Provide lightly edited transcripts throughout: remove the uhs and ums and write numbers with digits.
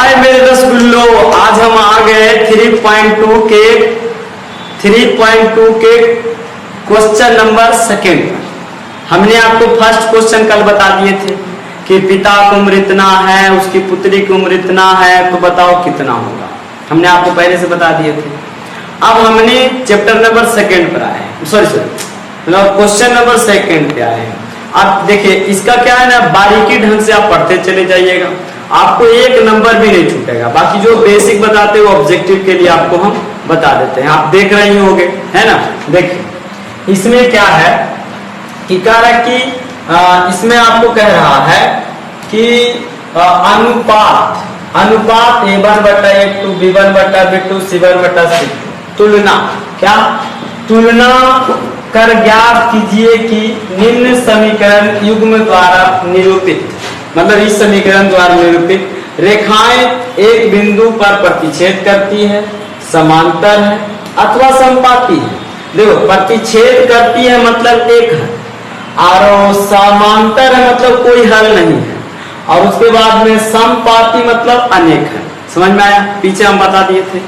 हाय मेरे रसगुल्लो, आज हम आ गए 3.2 के क्वेश्चन नंबर सेकेंड। हमने आपको फर्स्ट क्वेश्चन कल बता दिए थे कि पिता की उम्र इतना है, उसकी पुत्री की उम्र इतना है, तो बताओ कितना होगा। हमने आपको पहले से बता दिए थे। अब हमने चैप्टर नंबर सेकेंड पर आए, मतलब क्वेश्चन नंबर सेकेंड पे आए हैं। अब देखिए इसका क्या है ना, बारीकी ढंग से आप पढ़ते चले जाइएगा, आपको एक नंबर भी नहीं छूटेगा। बाकी जो बेसिक बताते हैं वो ऑब्जेक्टिव के लिए आपको हम बता देते हैं, आप देख रहे ही होंगे, है ना। देखिए इसमें क्या है कि कह रहा है कि इसमें आपको कह रहा है कि अनुपात A1 बटा A2 B1 बटा B2 C1 बटा C2, तुलना क्या, तुलना कर ज्ञात कीजिए कि निम्न समीकरण युग्म द्वारा निरूपित, मतलब इस समीकरण द्वारा निरूपित रेखाएं एक बिंदु पर प्रतिच्छेद करती है, समांतर है अथवा समपाती है। देखो प्रतिच्छेद करती है मतलब एक है, और समांतर है मतलब कोई हल नहीं है, और उसके बाद में समपाती मतलब अनेक है। समझ में आया, पीछे हम बता दिए थे।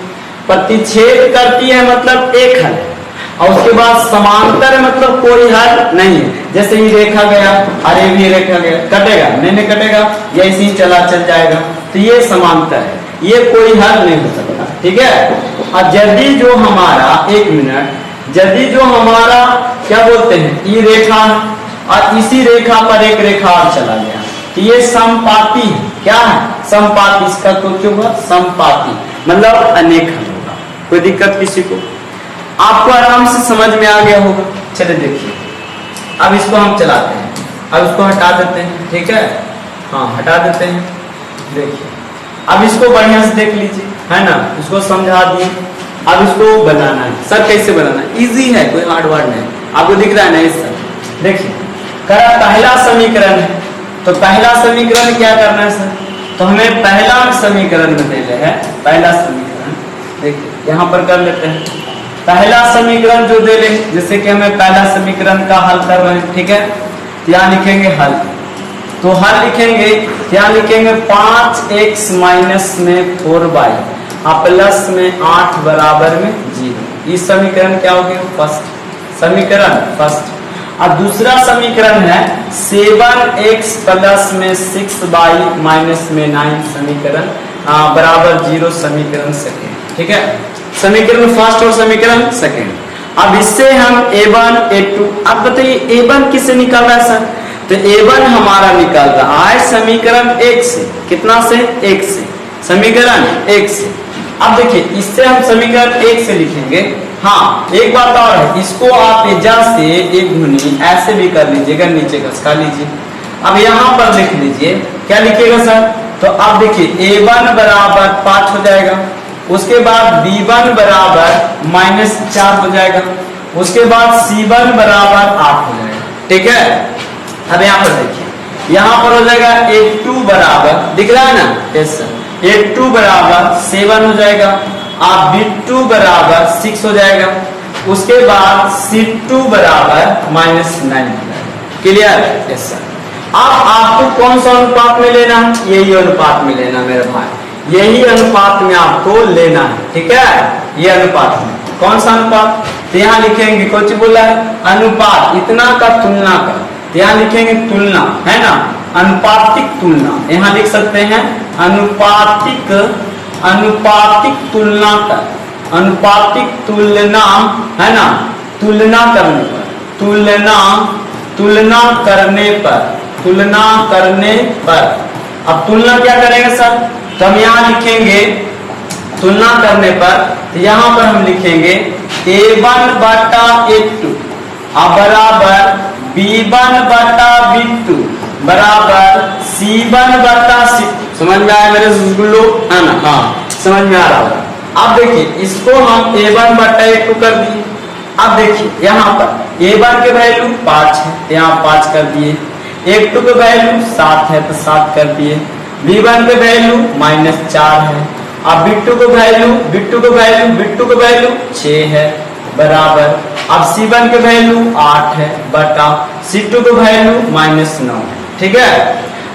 प्रतिच्छेद करती है मतलब एक हल, और उसके बाद समांतर मतलब कोई हल नहीं है। जैसे ये रेखा गया और ये भी रेखा गया, कटेगा नहीं कटेगा, ये ऐसे ही चला चल जाएगा, तो ये समांतर है, ये कोई हल नहीं हो सकता, ठीक है। और यदि जो हमारा, एक मिनट, यदि जो हमारा क्या बोलते हैं, ये रेखा और इसी रेखा पर एक रेखा और चला गया, तो ये समपाती है। क्या है, समपाती। इसका तो क्यों हुआ, समपाती मतलब अनेक हल होगा। कोई दिक्कत किसी को, आपको आराम से समझ में आ गया होगा। चलिए देखिए, अब इसको हम चलाते हैं, अब इसको हटा देते हैं, ठीक है, हाँ हटा देते हैं। देखिए अब इसको बढ़िया से देख लीजिए, है ना, इसको समझा दिए। अब इसको बनाना है सर, कैसे बनाना है, इजी है, कोई हार्ड वर्ड नहीं। आपको दिख रहा है ना इस सर, देखिए करा पहला समीकरण है, तो पहला समीकरण क्या करना है सर, तो हमें पहला समीकरण में दे रहे हैं, पहला समीकरण देखिए यहाँ पर कर लेते हैं। पहला समीकरण जो दे रहे, जैसे कि हमें पहला समीकरण का हल कर रहे हैं, ठीक है, यहाँ लिखेंगे हल, तो हल लिखेंगे, यहाँ लिखेंगे 5x माइनस में 4y प्लस में 8 बराबर में 0। इस समीकरण क्या हो गया, फर्स्ट समीकरण, फर्स्ट। अब दूसरा समीकरण है 7x प्लस में 6y माइनस में 9 समीकरण बराबर 0, समीकरण सेकेंड, ठीक है, समीकरण फर्स्ट और समीकरण सेकेंड। अब इससे हम A1 A2, अब बताइए A1 किससे निकाल रहा है सर, तो A1 हमारा निकाल रहा है समीकरण 1 से, कितना से, 1 से, समीकरण 1 से। अब देखिए इससे हम समीकरण 1 से लिखेंगे। हाँ एक बात और है, इसको आप एजा से एक गुनी ऐसे भी कर लीजिएगा, नीचे घसका लीजिए। अब यहाँ पर लिख लीजिए, क्या लिखिएगा सर, तो अब देखिए A1 बराबर 5 हो जाएगा, उसके बाद B1 बराबर -4 हो जाएगा, उसके बाद C1 बराबर 8 हो जाएगा, ठीक है। अब यहाँ पर देखिए, यहाँ पर हो जाएगा A2 बराबर, दिख रहा है ना, यस सर, A2 बराबर 7 हो जाएगा, आप B2 बराबर 6 हो जाएगा, उसके बाद C2 बराबर -9 हो जाएगा। Clear, yes sir. अब आपको कौन सा अनुपात में लेना है, यही अनुपात में लेना मेरे भाई, यही अनुपात में आपको लेना है, ठीक है। ये अनुपात में कौन सा अनुपात, तो यहाँ लिखेंगे, कुछ बोला है अनुपात, इतना का तुलना का, तो यहाँ लिखेंगे तुलना, है ना, अनुपातिक तुलना, यहाँ लिख सकते हैं अनुपातिक, अनुपातिक तुलना कर, अनुपातिक तुलना, है ना, तुलना करने पर, तुलना करने पर, तुलना करने पर। अब तुलना क्या करेंगे सर, तो हम यहाँ लिखेंगे तुलना करने पर, तो यहाँ पर हम लिखेंगे A1 बटा A2 बराबर B1 बटा B2 बराबर C1 बटा C2। समझ में आया मेरे गुल्लू, है ना, हाँ समझ में आ रहा होगा। अब देखिए इसको हम A1 बटा A2 कर दिए। अब देखिए यहाँ पर A1 के वैल्यू 5 है, यहाँ 5 कर दिए, A2 के वैल्यू 7 है तो 7 कर दिए, B1 के वैल्यू -4 है, अब B2 के वैल्यू 6 है बराबर, अब C1 के वैल्यू 8 है बटा C2 के वैल्यू -9 है, ठीक है।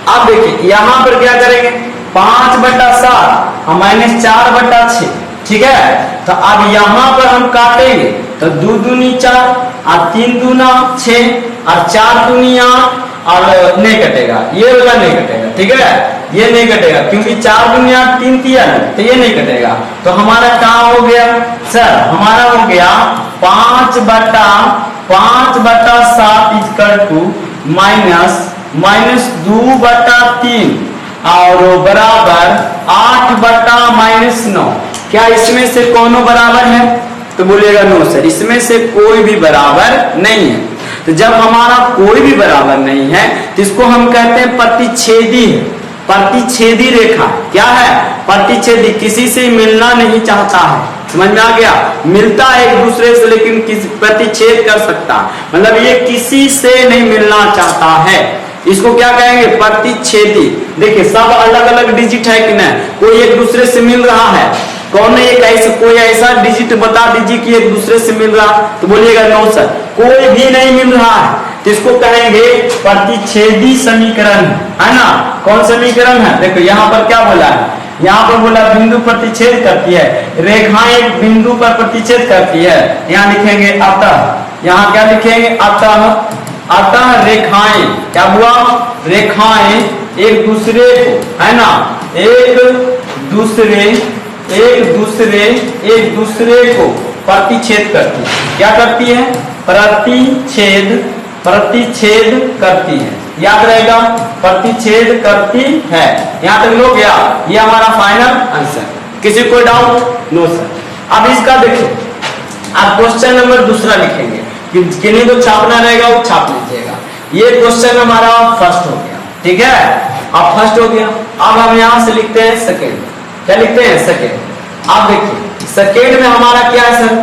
अब देखिए यहाँ पर क्या करेंगे, 5 बटा 7 -4/6, ठीक है। तो अब यहाँ पर हम काटेंगे तो 2 दूनी 4 और 3 दूना 6 और 4 दूनी 8 और नहीं कटेगा, ये वाला नहीं कटेगा, ठीक है, ये नहीं कटेगा क्योंकि 4 दूनी 8 3 तिया तो ये नहीं कटेगा। तो हमारा क्या हो गया सर, हमारा हो गया 5/7 इक्वल टू -2/3 और बराबर 8/-9। क्या इसमें से कोनो बराबर है? तो बोलिएगा नो सर, इसमें से कोई भी बराबर नहीं है। तो जब हमारा कोई भी बराबर नहीं है तो इसको हम कहते हैं प्रतिच्छेदी है। प्रतिच्छेदी रेखा क्या है? प्रतिच्छेदी, किसी से मिलना नहीं चाहता है, समझ में आ गया? मिलता है एक दूसरे से लेकिन प्रतिच्छेद कर सकता, मतलब ये किसी से नहीं मिलना चाहता है, इसको क्या कहेंगे? प्रतिच्छेदी। देखिए सब अलग अलग डिजिट है कि नहीं, कोई एक दूसरे से मिल रहा है, कौन एक ऐसा कोई ऐसा डिजिट बता दीजिए कि एक दूसरे से मिल रहा, तो बोलिएगा नो सर, कोई भी नहीं मिल रहा है, तो इसको कहेंगे प्रतिच्छेदी समीकरण, है ना। कौन समीकरण है? देखो यहाँ पर क्या बोला है, यहाँ पर बोला बिंदु प्रतिच्छेद करती है, रेखाएं एक बिंदु पर प्रतिच्छेद करती है, यहाँ लिखेंगे अतः, यहाँ क्या लिखेंगे? अतः, अतः रेखाएं क्या हुआ? रेखाएं एक दूसरे को, है ना, एक दूसरे को प्रतिच्छेद करती है। क्या करती है? प्रतिच्छेद करती है, याद रहेगा, प्रतिच्छेद करती है। यहां तक लोग गया, ये हमारा फाइनल आंसर। किसी को डाउट? No sir. अब इसका देखिए, आप क्वेश्चन नंबर दूसरा लिखेंगे, किन्हीं को छापना रहेगा वो छाप लीजिएगा। ये क्वेश्चन हमारा फर्स्ट हो गया, ठीक है, अब फर्स्ट हो गया। अब हम यहां से लिखते हैं सेकेंड। क्या लिखते हैं? सेकेंड। आप देखिए सेकेंड में हमारा क्या है सर?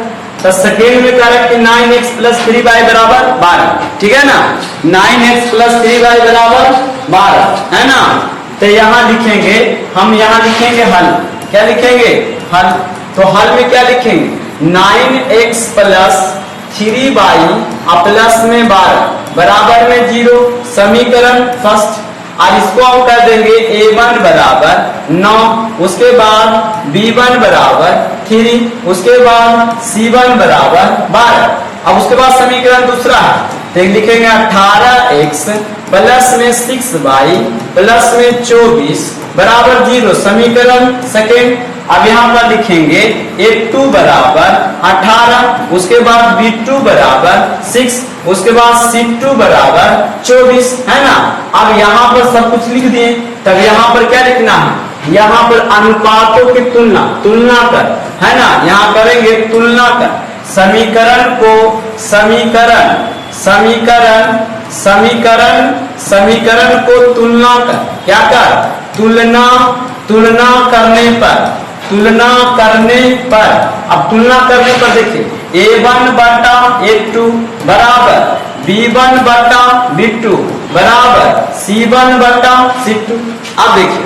तो सेकेंड में कह रहा है कि 9x + 3y बराबर 12, ठीक है ना, 9x + 3y बराबर 12, है ना। तो यहाँ लिखेंगे हम, यहाँ लिखेंगे हल। क्या लिखेंगे? हल। तो हल में क्या लिखेंगे? 9x + 3y प्लस में 12 बराबर में 0, समीकरण फर्स्ट। और इसको हम कर देंगे a1 बराबर 9, उसके बाद b1 बराबर 3, उसके बाद c1 बराबर 12। अब उसके बाद समीकरण दूसरा है, तो लिखेंगे 18x प्लस में 6y प्लस में 24 बराबर 0, समीकरण सेकेंड। अब यहाँ पर लिखेंगे a2 बराबर 18, उसके बाद b2 बराबर 6, उसके बाद c2 बराबर 24, है ना। अब यहाँ पर सब कुछ लिख दिए, तब यहाँ पर क्या लिखना है? यहाँ पर अनुपातों की तुलना कर, है ना, यहाँ करेंगे तुलना कर, समीकरण को समीकरण को तुलना कर, क्या कर? तुलना करने पर, अब तुलना करने पर देखिए a1/a2 बराबर b1/b2 बराबर c1/c2। अब देखिए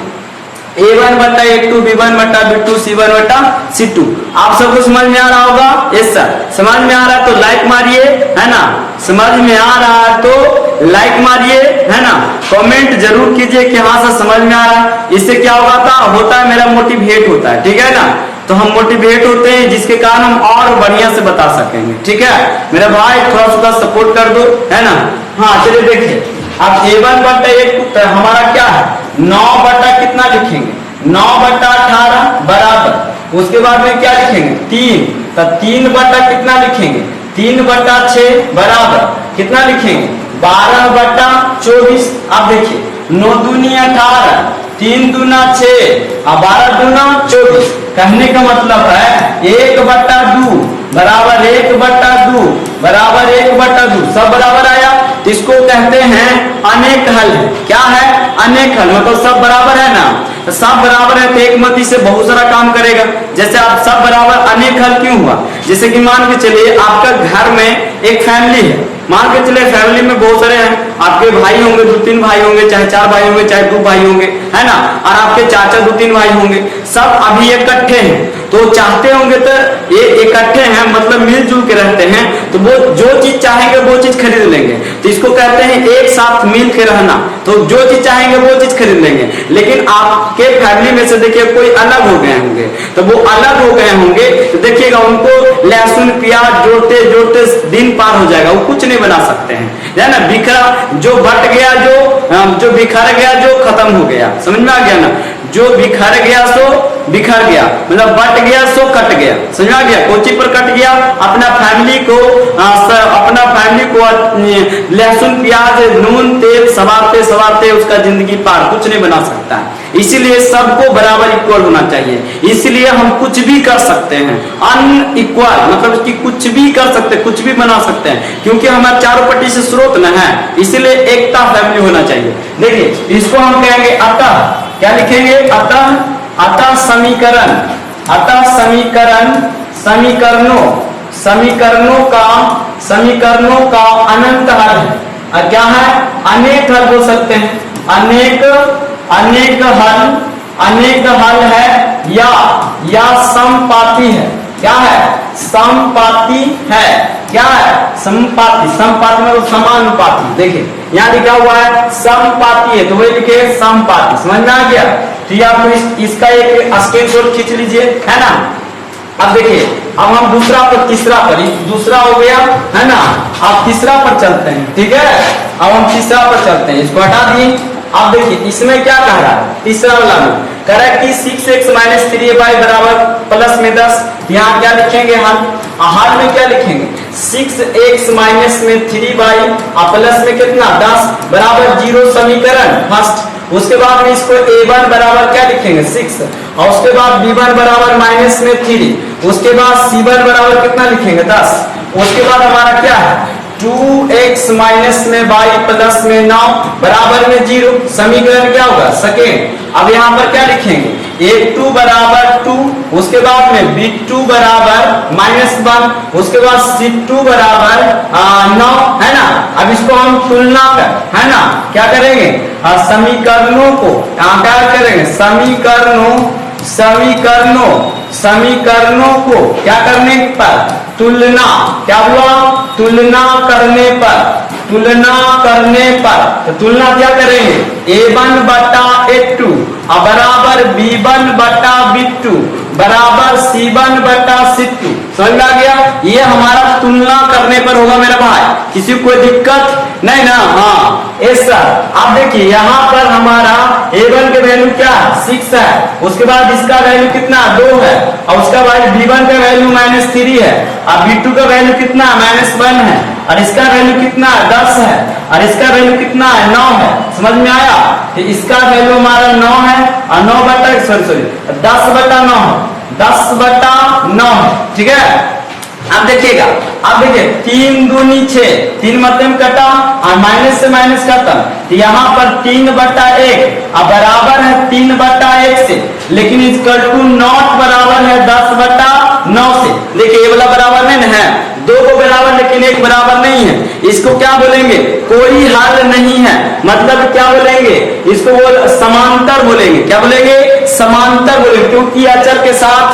a1/a2 b1/b2 c1/c2। आप सबको समझ में आ रहा होगा? यस सर, समझ में आ रहा है तो लाइक मारिए, है ना, समझ में आ रहा है तो लाइक मारिए, है ना, कमेंट जरूर कीजिए कि हाँ सर समझ में आ रहा है। इससे क्या होता है मेरा मोटिवेट होता है, ठीक है ना, तो हम मोटिवेट होते हैं जिसके कारण हम और बढ़िया से बता सकेंगे, ठीक है मेरा भाई, थोड़ा सा सपोर्ट कर दो, है ना। हाँ चलिए देखिए, अब a1/a2 हमारा क्या है? 9 कितना लिखेंगे? 9/18 बराबर, उसके बाद में क्या लिखेंगे? 3, तो 3 कितना लिखेंगे? 3/6 बराबर कितना लिखेंगे? 12/24। अब देखिए 9 दूनी 18, 3 दूना 6 और 12 दूना 24। कहने का मतलब है 1/2 बराबर 1/2 बराबर 1/2, सब बराबर आया, तो इसको कहते हैं अनेक हल। क्या है? अनेक हल, मतलब सब बराबर है ना, तो सब बराबर है तो एक मती से बहुत सारा काम करेगा। जैसे आप सब बराबर अनेक हल क्यों हुआ? जैसे कि मान के चलिए आपका घर में एक फैमिली है, मान के चलिए फैमिली में बहुत सारे हैं, आपके भाई होंगे 2-3 भाई होंगे, चाहे 4 भाई होंगे, चाहे 2 भाई होंगे, है ना, और आपके चाचा 2-3 भाई होंगे। सब अभी इकट्ठे हैं, तो चाहते होंगे तो ये इकट्ठे हैं मतलब मिलजुल के रहते हैं, तो वो जो चीज चाहेंगे वो चीज खरीद लेंगे। तो इसको कहते हैं एक साथ मिल के रहना। तो जो चीज चाहेंगे वो चीज खरीद लेंगे। लेकिन आपके फैमिली में से देखिए कोई अलग हो गए होंगे, तो वो अलग हो गए होंगे तो देखिएगा उनको लहसुन प्याज जोड़ते जोड़ते दिन पार हो जाएगा, वो कुछ नहीं बना सकते हैं, है ना। बिखरा जो बट गया, जो बिखर गया, जो खत्म हो गया, समझ में आ गया ना। जो बिखर गया सो बिखर गया, मतलब बट गया सो कट गया, समझ आ गया। कोची पर कट गया, अपना फैमिली को लहसुन प्याज नून तेल सवारते सवारते उसका जिंदगी पार कुछ नहीं बना सकता है। इसीलिए सबको बराबर इक्वल होना चाहिए, इसलिए हम कुछ भी कर सकते हैं। अनइक्वल मतलब कि कुछ भी कर सकते हैं, कुछ भी बना सकते हैं, क्योंकि हमारे चारों पट्टी से स्रोत न है, इसीलिए एकता फैमिली होना चाहिए। देखिए इसको हम कहेंगे अतः, क्या लिखेंगे अतः, अतः समीकरण, अतः समीकरण, समीकरणों का अनंत हल है। क्या है? अनेक हल बोल सकते हैं, अनेक हल है या समपाती है। क्या है? समपाती है। क्या है? समपाती, समपाती मतलब समानुपाती। देखिए यहाँ लिखा हुआ है समपाती है, तो वही लिखे समपाती, समझ में आ गया। तो ये आपको इसका एक स्क्रीनशॉट खींच लीजिए, है ना। अब देखिए अब हम दूसरा पर तीसरा पर, दूसरा हो गया है ना, अब तीसरा पर चलते हैं, ठीक है। अब हम तीसरा पर चलते हैं, इसको हटा दिए। अब देखिए इसमें क्या कह रहा है, तीसरा वाला में कह रहा है कि 6x - 3y बराबर प्लस में 10। यहाँ क्या लिखेंगे हम, हल में क्या लिखेंगे 6x माइनस में 3y प्लस में कितना 10 बराबर 0 समीकरण फर्स्ट। उसके बाद में इसको a1 बराबर क्या लिखेंगे 6, और उसके बाद b1 बराबर माइनस में 3, उसके बाद c1 बराबर कितना लिखेंगे 10। उसके बाद हमारा क्या है 2x माइनस में y प्लस में 9 बराबर में 0 समीकरण क्या होगा सेकेंड। अब यहाँ पर क्या लिखेंगे a2 बराबर 2, उसके बाद में b2 बराबर -1, उसके बाद c2 बराबर 9, है ना। अब इसको हम तुलना कर, है ना, क्या करेंगे समीकरणों को क्या करेंगे समीकरणों को क्या करने पर तुलना, क्या हुआ तुलना करने पर, तो तुलना क्या करेंगे a1 बटा a2 बराबर b1 बटा b2 बराबर c1 बटा c2। समझ में आ गया। ये हमारा तुलना करने पर होगा मेरा भाई, किसी को कोई दिक्कत नहीं ना। हाँ ऐसा। अब देखिए यहाँ पर हमारा a1 के वैल्यू क्या 6 है, उसके बाद इसका वैल्यू कितना 2 है, और उसका बाद b1 का वैल्यू -3 है, और b2 का वैल्यू कितना -1 है, और इसका वैल्यू कितना 10 है, और इसका वैल्यू कितना है 9 है। समझ में आया। तो इसका वैल्यू हमारा 9 है, और 9 बटा सॉरी 10 बटा 9, 10 बटा 9, ठीक है। अब देखिएगा, अब देखिए 3 दूनी 6, 3 मतलब कटा और माइनस से माइनस खत्म, तो यहाँ पर 3 बटा 1 अब बराबर है 3 बटा 1 से, लेकिन इक्वल टू नॉट बराबर है 10 बटा 9 से। देखिए ये वाला बराबर नहीं है, 2 को बराबर लेकिन 1 बराबर नहीं है। इसको क्या बोलेंगे कोई हल नहीं है, मतलब क्या बोलेंगे इसको समांतर बोलेंगे। क्या बोलेंगे समांतर बोलेंगे, क्योंकि अचर के साथ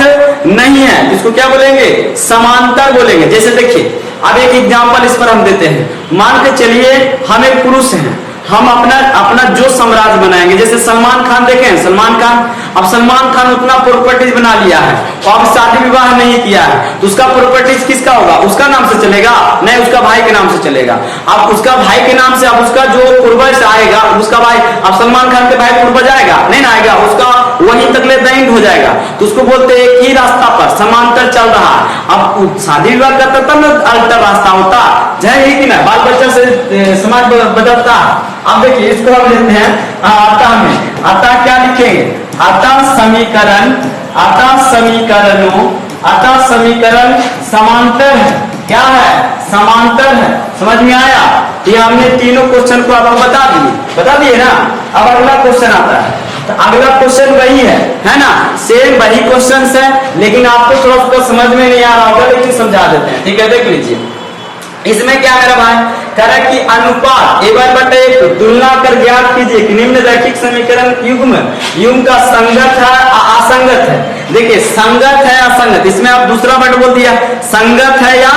नहीं है, इसको क्या बोलेंगे समांतर बोलेंगे। जैसे देखिए अब एक एग्जांपल इस पर हम देते हैं। मान के चलिए हम एक पुरुष हैं, हम अपना जो साम्राज्य बनाएंगे। जैसे सलमान खान देखें, सलमान खान, अब सलमान खान उतना प्रॉपर्टीज बना लिया है और अब शादी विवाह नहीं किया है, तो उसका प्रॉपर्टीज किसका होगा, उसका नाम से चलेगा नहीं, उसका भाई के नाम से चलेगा। अब उसका भाई के नाम से अब उसका जो पूर्वज आएगा उसका भाई, अब सलमान खान के भाई पूर्वज आएगा नहीं ना आएगा, उसका वहीं तकले दैंड हो जाएगा। तो उसको बोलते हैं एक ही रास्ता पर समांतर चल रहा है। अब शादी विवाह करता तब ना अल्टर रास्ता होता है कि ना, बाल बच्चा से समाज बदलता। अब देखिए इसको हम लेते हैं अतः में, अतः क्या लिखेंगे अतः समीकरण, अतः समीकरण समांतर है। क्या है समांतर है। समझ में आया। ये हमने तीनों क्वेश्चन को आपको बता दिए ना। अब अगला क्वेश्चन आता है, तो अगला क्वेश्चन वही है ना, सेम वही क्वेश्चन है, लेकिन आपको थोड़ा सा समझ में नहीं आ रहा होगा, लेकिन समझा देते हैं, ठीक है। देख लीजिए इसमें क्या है मेरा भाई, करे कि अनुपात A1/A2 तुलना कर ज्ञात कीजिए कि निम्न रैखिक समीकरण युग्म का संगत है असंगत है। देखिए संगत है असंगत, इसमें आप दूसरा वर्ड बोल दिया, संगत है या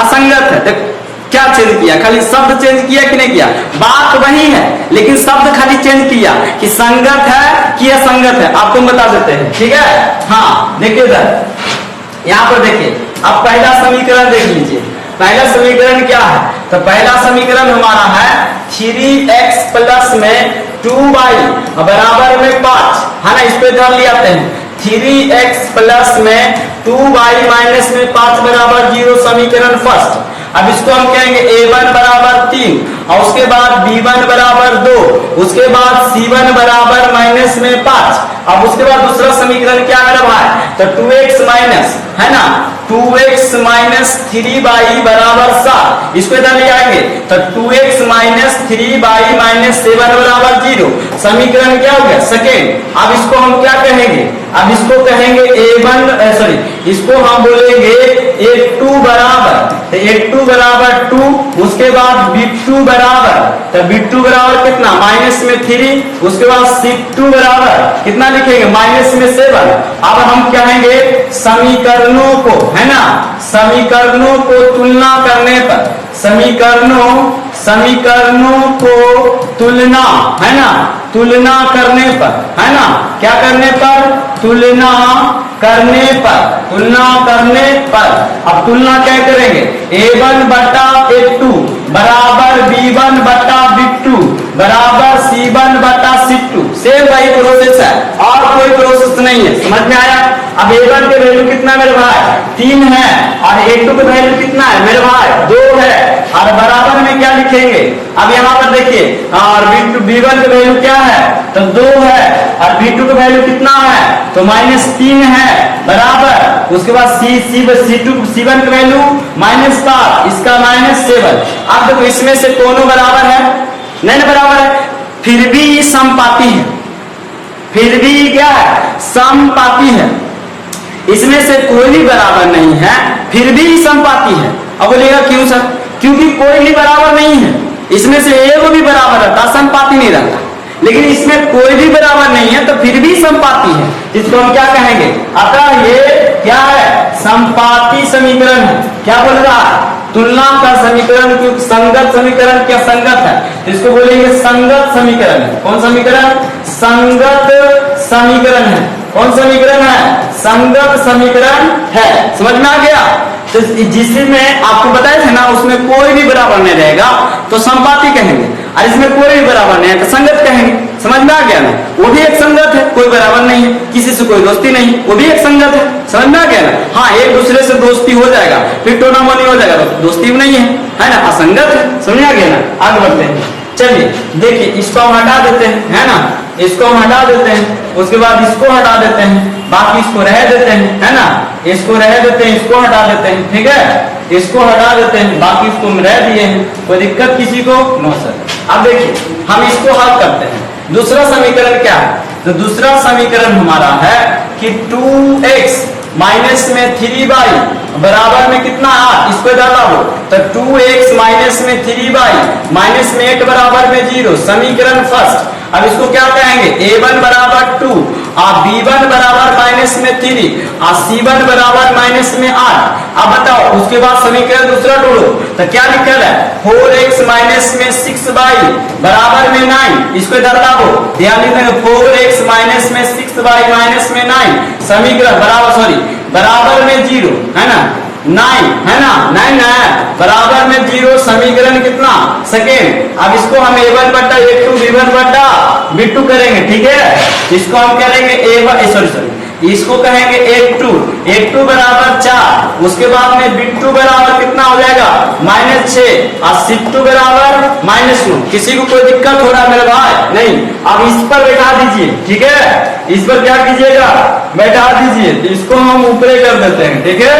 असंगत है। क्या चेंज किया, खाली शब्द चेंज किया कि नहीं किया, बात वही है लेकिन शब्द खाली चेंज किया कि संगत है कि असंगत है, आपको बता देते हैं। ठीक है, हाँ देखिए इधर यहाँ पर देखिए, अब पहला समीकरण देख लीजिए। पहला समीकरण क्या है, तो पहला समीकरण हमारा है 3x प्लस में 2y बराबर में 5 है ना, इस पे ध्यान ले आते हैं। 3x प्लस में 2y माइनस में 5 बराबर 0 समीकरण फर्स्ट। अब इसको हम कहेंगे A1 बराबर 3 और उसके बाद B1 बराबर 2, उसके बाद C1 बराबर माइनस में 5। अब उसके बाद दूसरा समीकरण क्या मेरा भाई, तो 2x माइनस है ना 2x माइनस 3y बराबर 7, इसको इधर ले आएंगे तो 2x माइनस 3y माइनस 7 बराबर 0 समीकरण क्या हो गया सेकेंड। अब इसको हम क्या कहेंगे, अब इसको कहेंगे इसको हम बोलेंगे A2 बराबर, तो A2 बराबर 2, उसके बाद B2 बराबर, तो B2 बराबर कितना माइनस में 3, उसके बाद C2 बराबर कितना लिखेंगे माइनस में 7। अब हम कहेंगे समीकरणों को है ना, समीकरणों को तुलना करने पर, समीकरणों को तुलना है ना, तुलना करने पर है ना, क्या करने पर, तुलना करने पर। अब तुलना क्या करेंगे, A1 बटा A2 बराबर B1 बटा B2 बराबर C1 बटा C2। सेम वही प्रोसेस है और कोई प्रोसेस नहीं है, समझ में आया। अब A1 के वैल्यू कितना मेरे भाई 3 है और A2 के वैल्यू कितना है मेरे भाई 2 है, और बराबर में क्या लिखेंगे, अब यहाँ पर देखिए और B1 का वैल्यू क्या है तो 2 है और B2 का वैल्यू कितना है तो -3 है बराबर, उसके बाद C1 का वैल्यू -7, इसका -7। अब देखो इसमें से दोनों बराबर है नहीं बराबर है, फिर भी समपाती है, फिर भी क्या है समपाती है, इसमें से कोई भी बराबर नहीं है फिर भी समपाती है। अब बोलेगा क्यों सर, क्योंकि कोई भी बराबर नहीं है, इसमें से एक भी बराबर रहता समपाती नहीं रहता, लेकिन इसमें कोई भी बराबर नहीं है तो फिर भी समपाती है, इसको हम क्या कहेंगे, अतः ये क्या है समपाती समीकरण है। क्या बोल रहा है, तुलना का समीकरण, क्योंकि संगत समीकरण क्या संगत है, इसको बोलेंगे संगत समीकरण है। कौन समीकरण, संगत समीकरण है। कौन समीकरण है, संगत समीकरण है, समझ में आ गया। तो जिसमें आपको बताया था ना उसमें कोई भी बराबर नहीं रहेगा तो समपाती कहेंगे, और इसमें कोई भी बराबर नहीं है तो संगत कहेंगे, समझ में आ गया ना। वो भी एक संगत है, कोई बराबर नहीं है, किसी से कोई दोस्ती नहीं, वो भी एक संगत है, समझ में आ गया ना। हाँ एक दूसरे से दोस्ती हो जाएगा फिर टोनामोनी हो जाएगा तो दोस्ती भी नहीं है ना, असंगत है, समझ में आ गया ना। आगे बढ़ते हैं, चलिए देखिए इसको हम हटा देते हैं है ना, इसको हम हटा देते हैं, उसके बाद इसको हटा देते हैं, बाकी इसको रह देते हैं है ना, इसको रह देते हैं, इसको हटा देते हैं, ठीक है, इसको हटा देते हैं, बाकी इसको हम रह दिए हैं, कोई दिक्कत किसी को नो सर। अब देखिए हम इसको हल करते हैं। दूसरा समीकरण क्या है, तो दूसरा समीकरण हमारा है कि 2x माइनस में 3y बराबर में कितना 8, इसको डाला हो तो 2x माइनस में 3y माइनस में 8 बराबर में 0 समीकरण फर्स्ट। अब इसको क्या कहेंगे, A1 बराबर 2 और B1 बराबर माइनस में 3 और C1 बराबर माइनस में 8। अब बताओ उसके बाद समीकरण दूसरा ढूंढो तो क्या लिखा है 4x माइनस में 6y बराबर में 9, इसको इधर लाओ, ध्यान देना 4x माइनस में 6y माइनस में 9 समीकरण बराबर में 0 है ना, 9 है ना, 9 है बराबर में 0 समीकरण कितना सेकेंड। अब इसको हम A1 बट्टा A2 B1 बट्टा B2 करेंगे, ठीक है, इसको हम करेंगे इसको कहेंगे A2 बराबर 4, उसके बाद में B2 बराबर कितना हो जाएगा -6 और C2 बराबर -9। किसी को कोई दिक्कत हो रहा है मेरे भाई नहीं, अब इस पर बैठा दीजिए, ठीक है, इस पर क्या कीजिएगा बैठा दीजिए, इसको हम ऊपर कर देते हैं, ठीक है।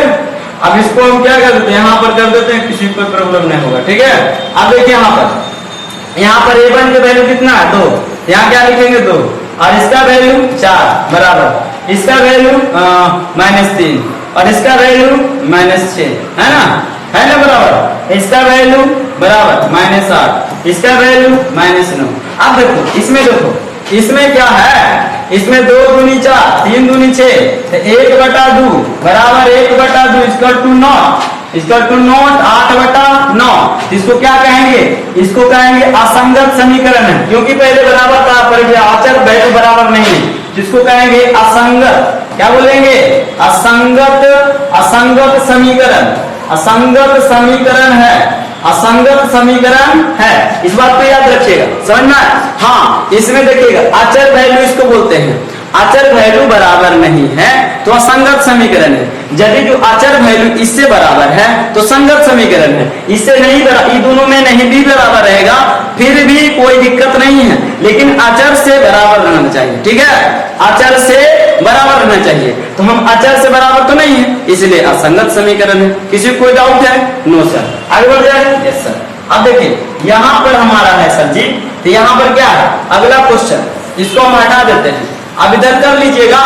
अब इसको हम क्या कर देते हैं यहाँ पर कर देते हैं, किसी को प्रॉब्लम नहीं होगा, ठीक है। अब देखिए यहाँ पर A1 का वैल्यू कितना है 2, यहाँ क्या लिखेंगे 2 और इसका वैल्यू 4 बराबर, इसका वैल्यू -3 और इसका वैल्यू -6 है ना बराबर, इसका वैल्यू बराबर -8, इसका वैल्यू -9। अब देखो इसमें क्या है, इसमें 2 दूनी 4, 3 दूनी 6, तो 1/2 बराबर 1/2 इक्वल टू 9, 8/9। इसको क्या कहेंगे, इसको कहेंगे असंगत समीकरण है, क्योंकि पहले बराबर था पर अचर वैल्यू बराबर नहीं है, जिसको कहेंगे असंगत, क्या बोलेंगे, असंगत समीकरण, असंगत समीकरण है। इस बात को याद रखिएगा, समझ में। हाँ, इसमें देखिएगा अचर वैल्यू इसको बोलते हैं, अचर वैल्यू बराबर नहीं है तो असंगत समीकरण है। यदि जो अचर वैल्यू इससे बराबर है तो संगत समीकरण है, इससे नहीं बराबर, इन दोनों में नहीं भी बराबर रहेगा फिर भी कोई दिक्कत नहीं है, लेकिन अचर से बराबर रहना चाहिए, ठीक है, अचर से बराबर रहना चाहिए। तो हम अचर से बराबर तो नहीं है, इसलिए असंगत समीकरण है। किसी को कोई डाउट है? No sir. आगे बढ़ जाए। Yes sir. अब देखिए यहाँ पर हमारा है सर जी, तो यहाँ पर क्या है, अगला क्वेश्चन, इसको हम हटा देते हैं, अब इधर कर लीजिएगा।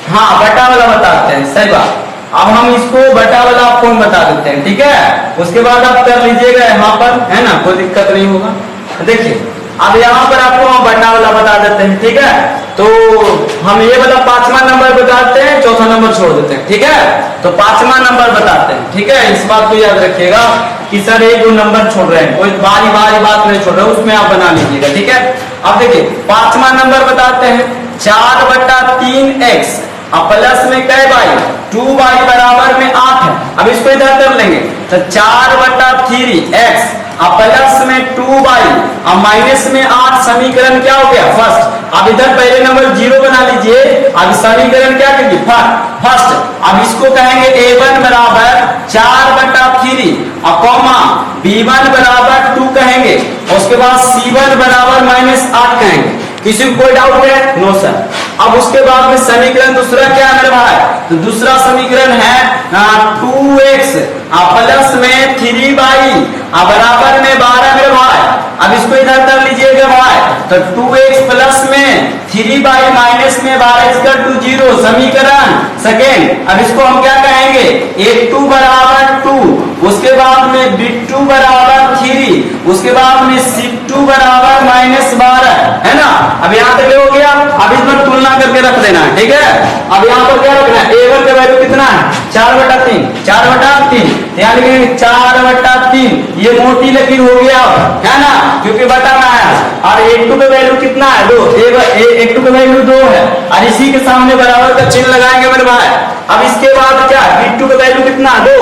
हाँ, बटा वाला बताते हैं, सही बात। अब हम इसको बटा वाला आपको बता देते हैं, ठीक है, उसके बाद आप कर लीजिएगा यहाँ पर, है ना, कोई दिक्कत नहीं होगा। देखिए अब यहाँ पर आपको हम बटा वाला बता देते हैं, ठीक है, तो हम ये वाला 5वां नंबर बताते हैं, 4था नंबर छोड़ देते हैं, ठीक है। तो 5वां नंबर बताते हैं, ठीक है, इस बात को याद रखिएगा कि सर एक दो नंबर छोड़ रहे हैं, कोई बारी बात नहीं छोड़ रहे, उसमें आप बना लीजिएगा, ठीक है। अब देखिए 5वां नंबर बताते हैं, 4/3x अब प्लस में कै बाई 2y बराबर में 8 है। अब इसको इधर कर लेंगे तो 4/3x अब प्लस में 2y अब माइनस में 8, समीकरण क्या हो गया, फर्स्ट। अब इधर पहले नंबर 0 बना लीजिए, अब समीकरण क्या करिए, फर्स्ट। अब इसको कहेंगे a1 बराबर 4/3 और कॉमा b1 बराबर 2 कहेंगे, उसके बाद c1 बराबर -8 कहेंगे। किसी को कोई डाउट है? No sir. अब उसके बाद में समीकरण दूसरा क्या है मेरे भाई, तो दूसरा समीकरण है 2x प्लस में 3y बराबर में 12 मेरे भाई। अब इसको इधर कर लीजिएगा भाई, तो 2x प्लस में 3y माइनस में 12 इक्वल टू 0, समीकरण सेकेंड। अब इसको हम क्या कहेंगे, a2 बराबर 2, उसके बाद में b2 बराबर 3, उसके बाद में c2 बराबर -12, है ना। अब यहाँ तक हो गया, अब इस पर तुलना करके रख देना है, ठीक है। अब यहाँ पर क्या रखना है, a1 का वैल्यू कितना है, 4/3, 4/3, यहाँ लिखेंगे 4/3, ये मोटी लकीर हो गया, है ना, क्योंकि बटा में आया। और a2 का वैल्यू कितना है, 2, a2 का वैल्यू 2 है, और इसी के सामने बराबर का चिन्ह लगाएंगे मेरे भाई। अब इसके बाद क्या, b2 का वैल्यू कितना है, 2,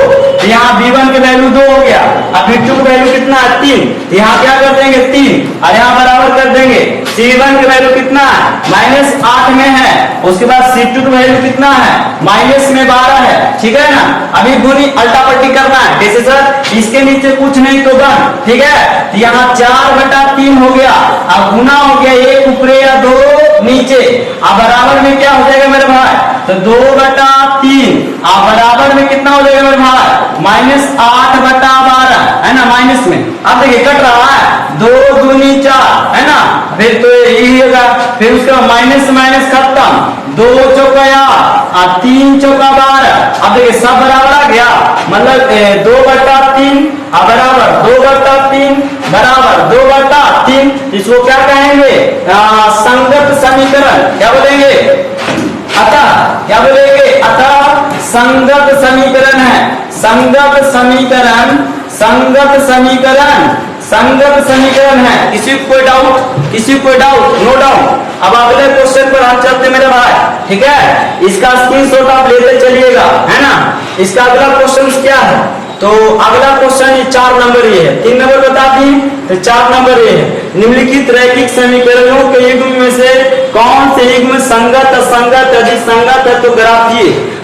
यहाँ b1 का वैल्यू 2 हो गया, अब b2 का वैल्यू कितना है, 3, यहाँ क्या कर देंगे 3, और यहाँ बराबर कर देंगे। c1 का वैल्यू कितना है, -8 में है, उसके बाद c2 का वैल्यू कितना है, माइनस में 12 है, ठीक है ना। अभी गुनी अल्टा पट्टी करना है, कैसे सर, इसके नीचे कुछ नहीं तो बन, ठीक है। तो यहाँ 4/3 हो गया, अब गुना हो गया 1 ऊपरे या 2 नीचे, अब बराबर में क्या हो जाएगा मेरे भाई, तो 2/3 अब बराबर में कितना हो जाएगा मेरे भाई, -8/12, है ना, माइनस में। अब देखिए कट रहा है, 2 दूनी 4, है ना, फिर तो यही होगा, फिर उसका माइनस माइनस खत्म, 2 चौका 8, 3 चौका 12। अब देखिए सब बराबर आ गया, मतलब 2/3 बराबर 2/3 बराबर 2/3, इसको क्या कहेंगे, संगत समीकरण, क्या बोलेंगे, अतः, क्या बोलेंगे, अतः संगत समीकरण है, संगत समीकरण, संगत समीकरण, संगत समीकरण है। किसी को कोई डाउट, किसी को कोई डाउट, नो डाउट। अब अगले क्वेश्चन पर हम चलते मेरे भाई, ठीक है, इसका स्क्रीनशॉट आप लेते चलिएगा, है ना। इसका अगला क्वेश्चन क्या है, तो अगला क्वेश्चन ये 4 नंबर ये है, 3 नंबर बता दी, तो 4 नंबर ये है, निम्नलिखित रैखिक समीकरणों के युग्म में से कौन से युग्म संगत, असंगत, यदि संगत है तो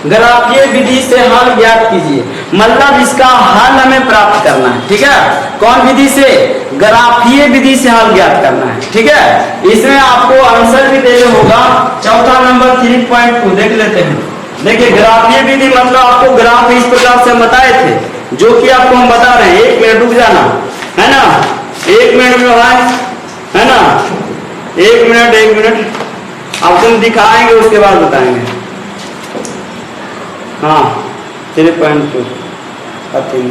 ग्राफीय विधि से हल ज्ञात कीजिए। मतलब इसका हल हमें प्राप्त करना है, ठीक है, कौन विधि से, ग्राफीय विधि से हल ज्ञात करना है, ठीक है। इसमें आपको आंसर भी देना होगा, चौथा नंबर 3.2 देख लेते हैं। देखिए ग्राफीय विधि मतलब आपको ग्राफ इस प्रकार से बताए थे, जो कि आपको हम बता रहे हैं, 1 मिनट रुक जाना, है ना, 1 मिनट में है ना, 1 मिनट आपको हम दिखाएंगे, उसके बाद बताएंगे। हाँ 3.2 3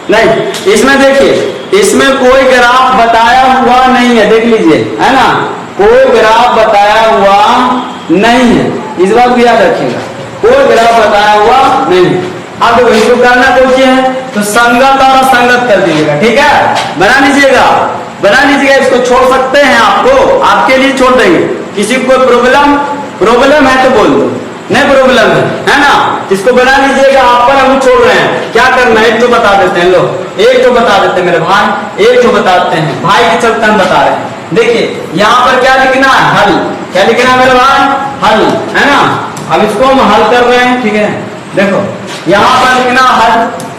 नहीं, इसमें देखिए, इसमें कोई ग्राफ बताया हुआ नहीं है, देख लीजिए, है ना, कोई ग्राफ बताया हुआ नहीं है, इस बात को याद रखिएगा, कोई ग्राफ बताया हुआ नहीं है। अब इसको करना तो क्या है, तो संगत और असंगत कर दीजिएगा, ठीक है, बना लीजिएगा, बना लीजिएगा, इसको छोड़ सकते हैं, आपको आपके लिए छोड़ देंगे, किसी को प्रॉब्लम है तो बोल दो, नहीं प्रॉब्लम है ना, इसको बना लीजिएगा, आप पर हम छोड़ रहे हैं, क्या करना है एक तो बता देते हैं, लो एक तो बता देते हैं मेरे भाई, एक तो बताते हैं, भाई के चलते हम बता रहे हैं। देखिए यहाँ पर क्या लिखना है, हल, क्या लिखना है मेरे भाई, हल, है ना, अब इसको हम हल कर रहे हैं, ठीक है, देखो यहाँ पर लिखना हल,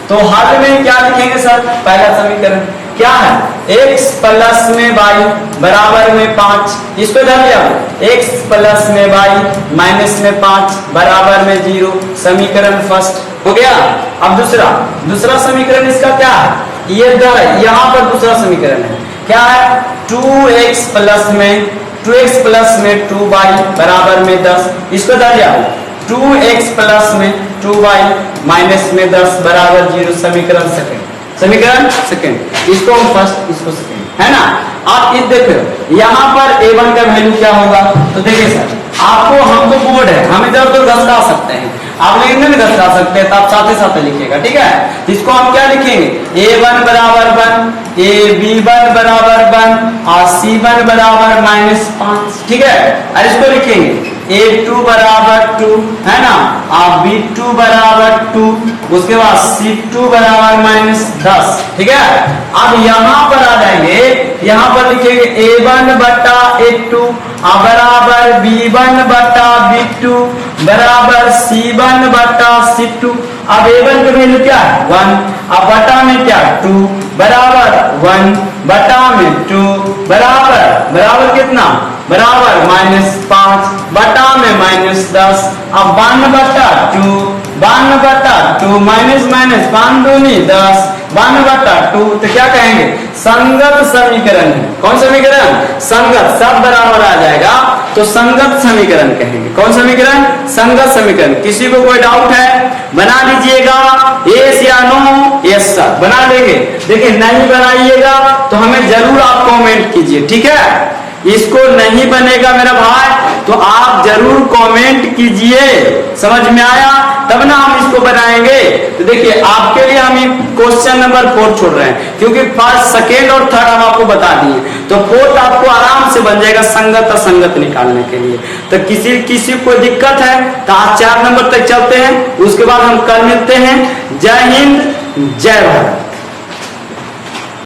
तो हल में क्या लिखेंगे सर, पहला समीकरण क्या है, x प्लस में y बराबर में 5, इसको ध्यान दिया, x प्लस में y माइनस में 5 बराबर में 0, समीकरण फर्स्ट हो गया। अब दूसरा समीकरण इसका क्या है, ये यहाँ पर दूसरा समीकरण है, क्या है, 2x प्लस में 2y बराबर में 10, इसको ध्यान दिया, 2x प्लस में 2y माइनस में 10 बराबर 0, समीकरण सेकंड, इसको हम फर्स्ट, इसको सेकंड, है ना। आप इस देखो यहाँ पर a1 का वैल्यू क्या होगा, तो देखिए सर, आपको हम तो बोर्ड है, हम इधर उधर घसका सकते हैं, आप लेकिन नहीं घसका सकते, तो आप साथ ही साथ लिखिएगा, ठीक है, इसको हम क्या लिखेंगे, a1 बराबर 1, b1 बराबर 1 और c1 बराबर -5, ठीक है, और इसको लिखेंगे a2 बराबर 2, है ना, और b2 बराबर 2, उसके बाद c2 बराबर -10, ठीक है। अब यहाँ पर आ जाएंगे, यहाँ पर लिखेंगे a1 बटा a2 बराबर b1 बटा b2 बराबर c1 बटा c2। अब a1 की वैल्यू क्या है, 1, अब बटा में क्या, 2 बराबर 1 बटा में 2 बराबर कितना, बराबर -5 बटा में -10, अब 1 बटा 2 माइनस 5 दूनी 10, 1 बटा 2, तो क्या कहेंगे, संगत समीकरण है, कौन समीकरण, संगत, सब बराबर आ जाएगा तो संगत समीकरण कहेंगे, कौन समीकरण, संगत समीकरण। किसी को कोई डाउट है बना लीजिएगा, यस या नो, यस सर, बना लेंगे, देखिए नहीं बनाइएगा तो हमें जरूर आप कमेंट कीजिए, ठीक है, इसको नहीं बनेगा मेरा भाई तो आप जरूर कमेंट कीजिए, समझ में आया, तब ना हम इसको बनाएंगे। तो देखिए आपके लिए हम क्वेश्चन नंबर 4 छोड़ रहे हैं, क्योंकि फर्स्ट, सेकेंड और थर्ड हम आपको बता दिए, तो फोर्थ आपको आराम से बन जाएगा संगत असंगत निकालने के लिए। तो किसी को दिक्कत है तो आज 4 नंबर तक चलते हैं, उसके बाद हम कल मिलते हैं। जय हिंद, जय भारत।